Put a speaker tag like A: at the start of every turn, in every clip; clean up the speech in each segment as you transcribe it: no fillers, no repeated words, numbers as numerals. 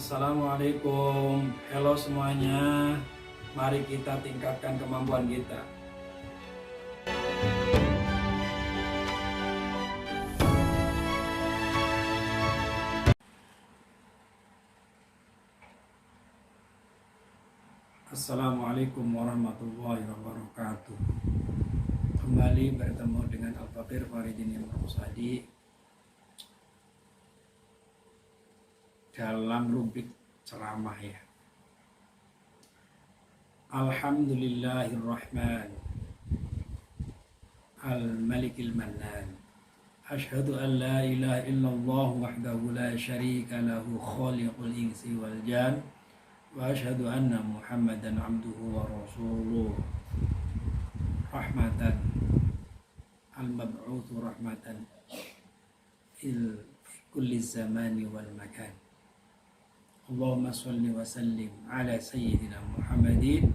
A: Assalamualaikum, halo semuanya. Mari kita tingkatkan kemampuan kita. Assalamualaikum warahmatullahi wabarakatuh. Kembali bertemu dengan Al-Fakir Faridin Al-Rusadi dalam rubrik ceramah ya. Alhamdulillahirrahman Al-Malikil Mannan. Asyhadu an la ilaha illallah wahdahu la syarika lahu khaliqul insi wal jan wa asyhadu anna Muhammadan abduhu wa rasuluh rahmatan al-mab'utsu rahmatan fil kulli zamani wal makan. Allahumma shalli wa sallim ala sayyidina Muhammadin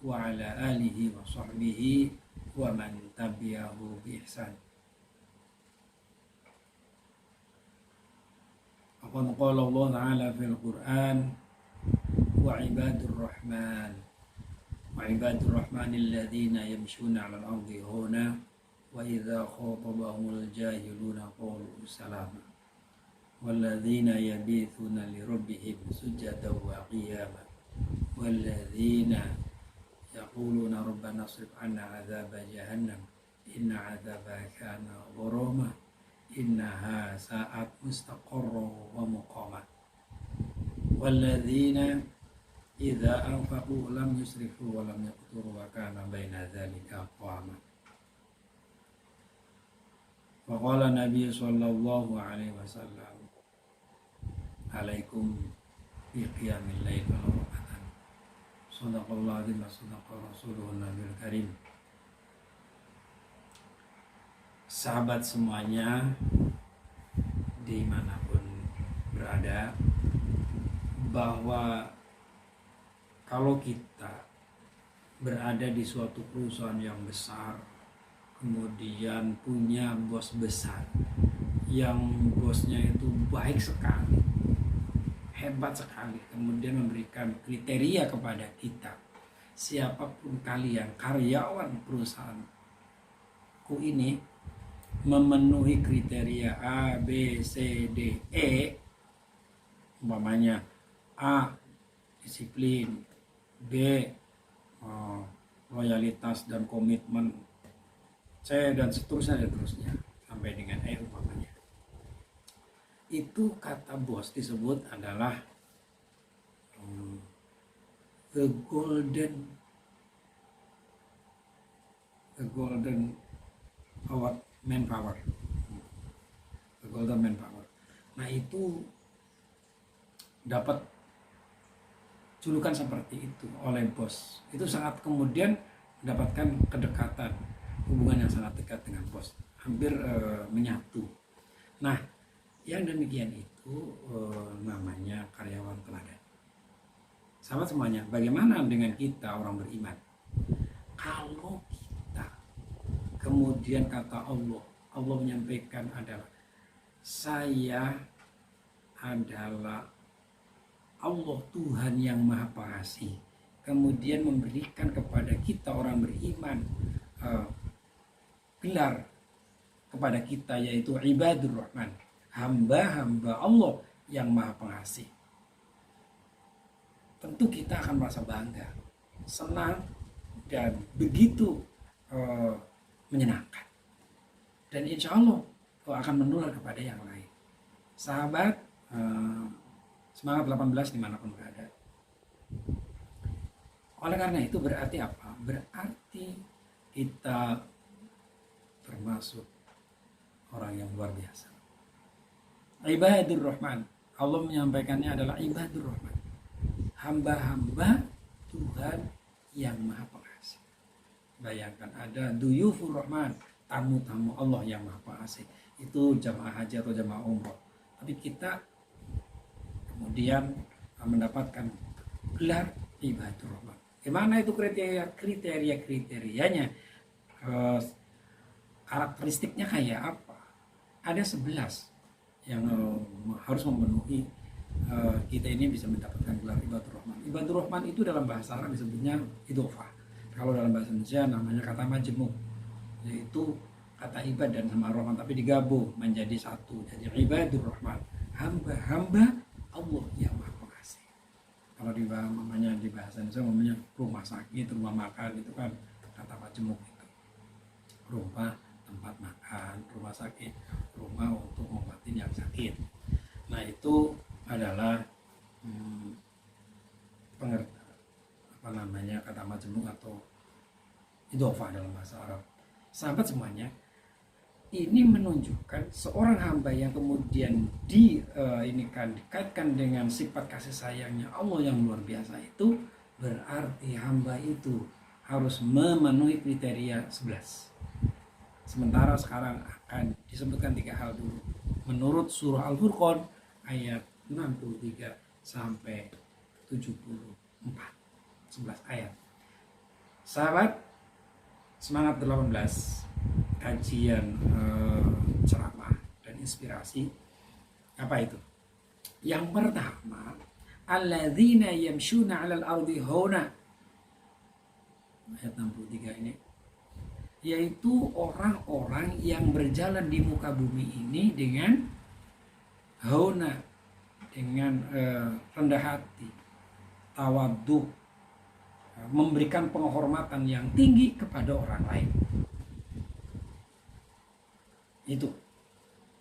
A: wa ala alihi wa sahbihi wa man tabi'ahu bi ihsan. Qala Allah Ta'ala fil Qur'an wa ibadur rahman alladhina yamshuna 'alal ardi hauna wa idza khatabahumul jahiluna qalu salama walladzina yabithuna li rabbihim sujadan wa qiyama walladzina yaquluna rabbana asrif 'anna 'adzaba jahannam inna 'adzabaha kana gharama innaha sa'at mustaqarra wa muqama walladzina idza anfaqu lam yusrifu wa lam yaqturu wa kana baina dzalika qawama. Wa qala Nabi sallallahu alaihi wasallam alaikum bi qiyamil lail wal qur'an. Shadaqallahu azim wa sadaqa rasuluhun nabiyul karim. Sahabat semuanya dimanapun berada, bahwa kalau kita berada di suatu perusahaan yang besar, kemudian punya bos besar yang bosnya itu baik sekali, hebat sekali, kemudian memberikan kriteria kepada kita, siapapun kalian karyawan perusahaanku ini memenuhi kriteria A, B, C, D, E, umpamanya A, disiplin, B, loyalitas dan komitmen, C dan seterusnya sampai dengan E umpamanya. Itu kata bos disebut adalah the golden manpower. The golden manpower. Nah, itu dapat julukan seperti itu oleh bos. Itu sangat kemudian mendapatkan kedekatan, hubungan yang sangat dekat dengan bos, hampir menyatu. Nah, yang demikian itu namanya karyawan teladan. Sahabat semuanya, bagaimana dengan kita orang beriman? Kalau kita kemudian kata Allah menyampaikan adalah saya adalah Allah Tuhan yang Maha Pengasih, kemudian memberikan kepada kita orang beriman gelar kepada kita, yaitu ibadur rahman, hamba-hamba Allah yang Maha Pengasih. Tentu kita akan merasa bangga, senang, dan begitu menyenangkan, dan insya Allah akan menular kepada yang lain. Sahabat, semangat 18 dimanapun berada. Oleh karena itu berarti apa? Berarti kita termasuk orang yang luar biasa. Ibadur Rahman, Allah menyampaikannya adalah Ibadur Rahman, hamba-hamba Tuhan yang Maha Pengasih. Bayangkan ada Duyufur Rahman, tamu-tamu Allah yang Maha Pengasih. Itu jamaah haji atau jamaah umroh. Tapi kita kemudian mendapatkan gelar Ibadur Rahman. Gimana itu kriterianya? Karakteristiknya kayak apa? Ada 11 yang harus memenuhi kita ini bisa mendapatkan gelar ibadur rahman. Ibadur rahman itu dalam bahasa Arab disebutnya idhofah. Kalau dalam bahasa Indonesia namanya kata majemuk, yaitu kata ibad dan sama rahman tapi digabung menjadi satu. Jadi ibadur rahman, hamba-hamba Allah yang maha pengasih. Kalau di bahasa Indonesia namanya rumah sakit, rumah makan, itu kan kata majemuk itu. Rumah tempat makan, rumah sakit, rumah untuk ngobatin yang sakit. Nah itu adalah kata majemuk atau idhofah dalam bahasa Arab. Sahabat semuanya, ini menunjukkan seorang hamba yang kemudian dikaitkan dengan sifat kasih sayangnya Allah yang luar biasa itu, berarti hamba itu harus memenuhi kriteria 11. Sementara sekarang akan disebutkan 3 hal dulu. Menurut surah Al-Furqan ayat 63 sampai 74. 11 ayat. Sahabat, semangat 18 kajian ceramah dan inspirasi. Apa itu? Yang pertama, alladzina yamshuna 'alal ardi hauna. Ayat 63 ini, yaitu orang-orang yang berjalan di muka bumi ini dengan hauna, dengan rendah hati, tawadhu, memberikan penghormatan yang tinggi kepada orang lain. Itu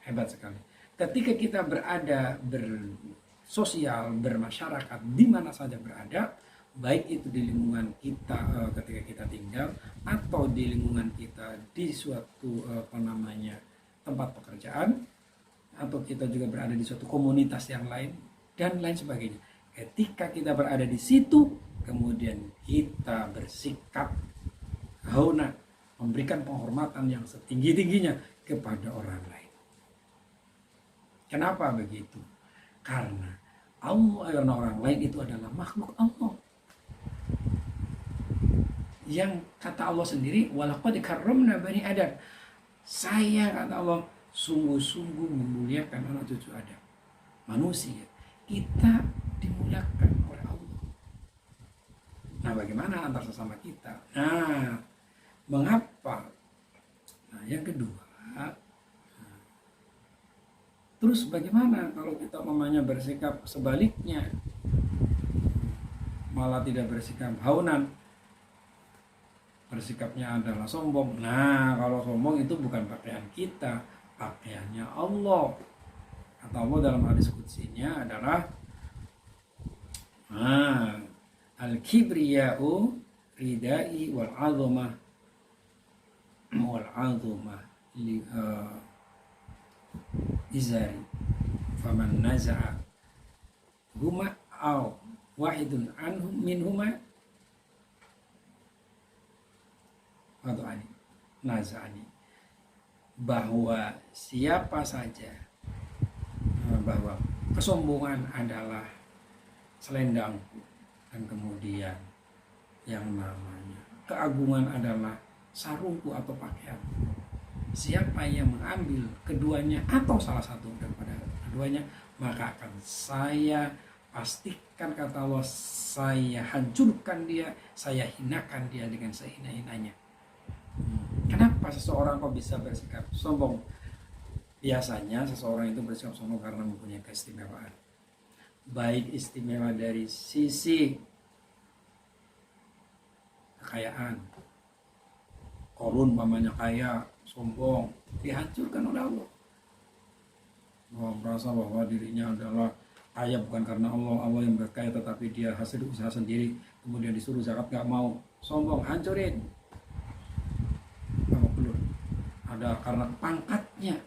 A: hebat sekali. Ketika kita berada bersosial, bermasyarakat, di mana saja berada, baik itu di lingkungan kita ketika kita tinggal, atau di lingkungan kita di suatu tempat pekerjaan, atau kita juga berada di suatu komunitas yang lain dan lain sebagainya. Ketika kita berada di situ, kemudian kita bersikap hauna, memberikan penghormatan yang setinggi-tingginya kepada orang lain. Kenapa begitu? Karena orang lain itu adalah makhluk Allah. Yang kata Allah sendiri, walaqad karramna bani Adam. Saya, kata Allah, sungguh-sungguh memuliakan anak cucu Adam. Manusia, kita dimuliakan oleh Allah. Nah, bagaimana antar sesama kita? Nah, mengapa? Nah, yang kedua, terus bagaimana kalau kita bersikap sebaliknya, malah tidak bersikap haunan, bersikapnya adalah sombong. Nah, kalau sombong itu bukan pakaian kita, pakaiannya Allah. Kata Allah dalam hadis qudsinya adalah al-kibriya'u ridai wal 'azamah izari faman naza'a huma aw wahidun anhum minhuma nazani, bahwa siapa saja, bahwa kesombongan adalah selendangku, dan kemudian yang namanya keagungan adalah sarungku atau pakaian. Siapa yang mengambil keduanya atau salah satu daripada keduanya, maka akan saya pastikan, kata Allah, saya hancurkan dia, saya hinakan dia dengan sehina-hinanya. Kenapa seseorang kok bisa bersikap sombong? Biasanya seseorang itu bersikap sombong karena mempunyai keistimewaan. Baik istimewa dari sisi kekayaan. Korun mamanya kaya, sombong, dihancurkan oleh Allah. Merasa bahwa dirinya adalah kaya bukan karena Allah yang berkaya, tetapi dia hasil usaha sendiri, kemudian disuruh zakat gak mau, sombong, hancurin. Ada karena pangkatnya,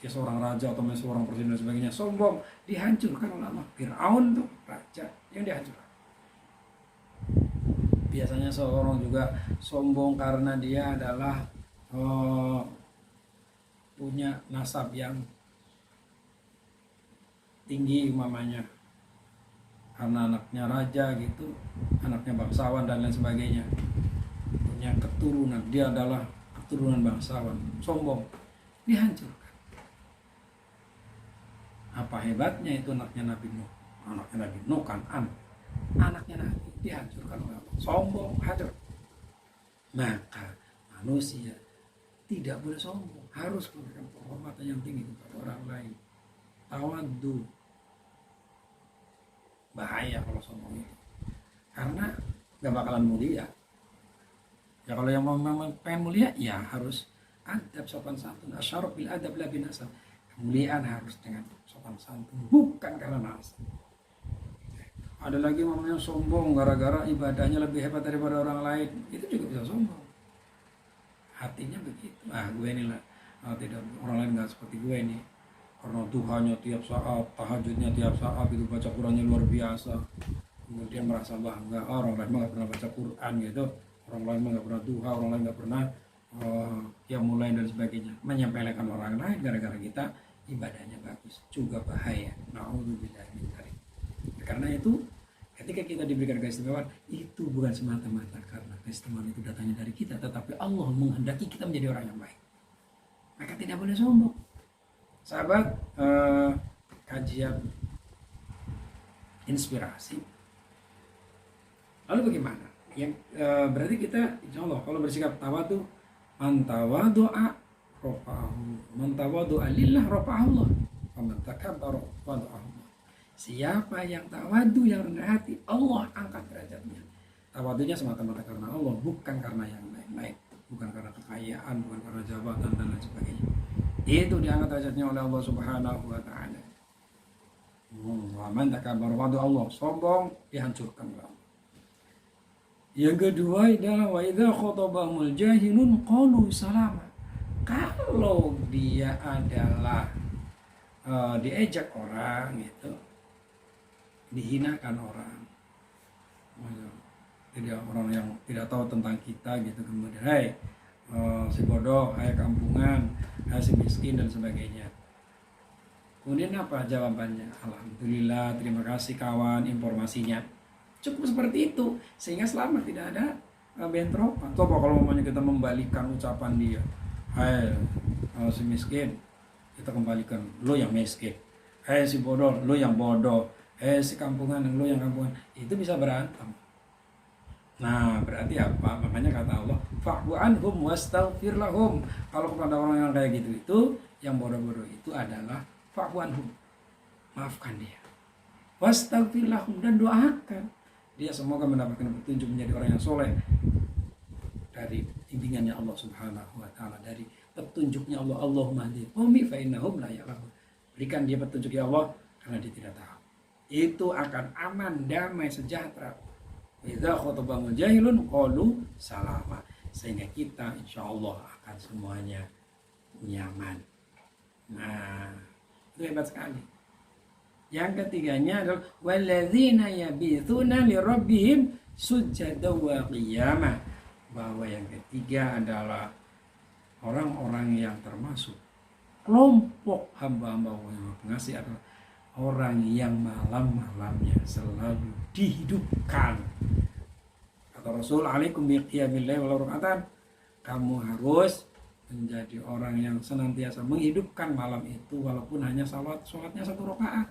A: dia seorang raja atau seorang presiden dan sebagainya, sombong, dihancurkan oleh Allah. Fir'aun tuh raja yang dihancurkan. Biasanya seorang juga sombong karena dia adalah punya nasab yang tinggi umpamanya, karena anaknya raja gitu, anaknya bangsawan dan lain sebagainya, punya keturunan, dia adalah keturunan bangsawan, sombong, dihancurkan. Apa hebatnya itu anaknya Nabi Nuh? anaknya Nabi Nuh Kan'an, anaknya Nabi dihancurkan oleh Allah, sombong hancur. Maka manusia tidak boleh sombong, harus memberikan penghormatan yang tinggi kepada orang lain. Tawaddu, bahaya kalau sombong itu, karena gak bakalan mulia. Ya kalau yang memang pengen mulia, ya harus adab sopan santun. Asyaruf bil adab la bin nasab. Kemuliaan harus dengan sopan santun, bukan karena nasab. Ada lagi mamanya sombong gara-gara ibadahnya lebih hebat daripada orang lain, itu juga bisa sombong. Hatinya begitu, gue nih lah, tidak, orang lain nggak seperti gue nih, karena duhanya tiap saat, tahajudnya tiap saat, itu baca Qurannya luar biasa, kemudian merasa bangga, orang lain mah nggak pernah baca Quran gitu, orang lain mah nggak pernah duha, orang lain nggak pernah mulai dan sebagainya, menyepelekan orang lain gara-gara kita ibadahnya bagus, juga bahaya. Na'udzubillah min dzalik. Karena itu ketika kita diberikan keistimewaan, itu bukan semata-mata karena keistimewaan itu datangnya dari kita, tetapi Allah menghendaki kita menjadi orang yang baik. Maka tidak boleh sombong. Sahabat, kajian inspirasi. Lalu bagaimana? Yang berarti kita insya Allah kalau bersikap tawadu, man tawadu'a rafa'ahu, man tawadu'a lillah rafa'ahullah, wa man takabbara wada'ahullah. Siapa yang tawadu, yang rendah hati, Allah angkat derajatnya. Tawadunya semata-mata karena Allah, bukan karena yang lain-lain, bukan karena kekayaan, bukan karena jabatan dan lain sebagainya. Itu diangkat derajatnya oleh Allah Subhanahu wa taala. Wa man takabbara wada'ahullah, sombong dihancurkan oleh Allah. Yang kedua adalah wa idza khotabahumul jahilun qalu salama. Kalau dia adalah diejek orang gitu, dihinakan orang, jadi orang yang tidak tahu tentang kita gitu, kemudian hai si bodoh, hai kampungan, hai si miskin dan sebagainya. Kemudian apa jawabannya? Alhamdulillah, terima kasih kawan informasinya. Cukup seperti itu, sehingga selama tidak ada bentrokan. Coba kalau namanya kita membalikan ucapan dia, hai si miskin, kita kembalikan lo yang miskin, hai si bodoh, lo yang bodoh, si kampungan, lo yang kampungan, itu bisa berantem. Nah berarti apa? Makanya kata Allah, fa'fu anhum wastaghfir lahum. Kalau kepada orang yang kayak gitu itu, yang bodoh-bodoh itu adalah fa'fu anhum, maafkan dia, wastaghfir lahum, dan doakan dia semoga mendapatkan petunjuk menjadi orang yang soleh dari bimbingannya Allah Subhanahu wa taala, dari petunjuknya Allah. Allahumma hdi qaumi fa innahum la ya'lamun. Berikan dia petunjuk ya Allah karena dia tidak tahu. Itu akan aman, damai, sejahtera. Idza khotabahumul jahilun qalu salama. Sehingga kita insyaallah akan semuanya nyaman. Nah, itu hebat sekali. Yang ketiganya adalah walladzina yabitsuna lirabbihim sujada wa qiyama. Bahwa yang ketiga adalah orang-orang yang termasuk kelompok hamba-hamba Allah yang pengasih adalah orang yang malam-malamnya selalu dihidupkan. Kata Rasul, alaikum biqiyamil lail wal ruk'atan. Kamu harus menjadi orang yang senantiasa menghidupkan malam itu, walaupun hanya sholatnya 1 rakaat.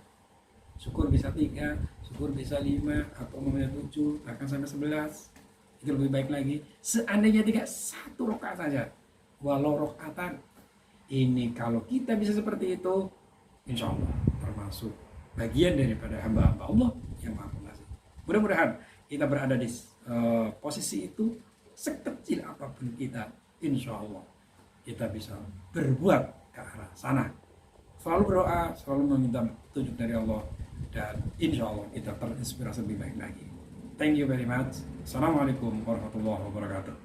A: Syukur bisa 3, syukur bisa 5, atau umumnya 7, bahkan sampai 11. Itu lebih baik lagi. Seandainya 1 rakaat saja, walau rakaatan. Ini kalau kita bisa seperti itu, insya Allah termasuk bagian daripada hamba-hamba Allah yang maha pengasih. Mudah-mudahan kita berada di posisi itu, sekecil apapun kita, insya Allah kita bisa berbuat ke arah sana. Selalu berdoa, selalu meminta petunjuk dari Allah, dan insya Allah kita terinspirasi lebih baik lagi. Thank you very much. Assalamualaikum warahmatullahi wabarakatuh.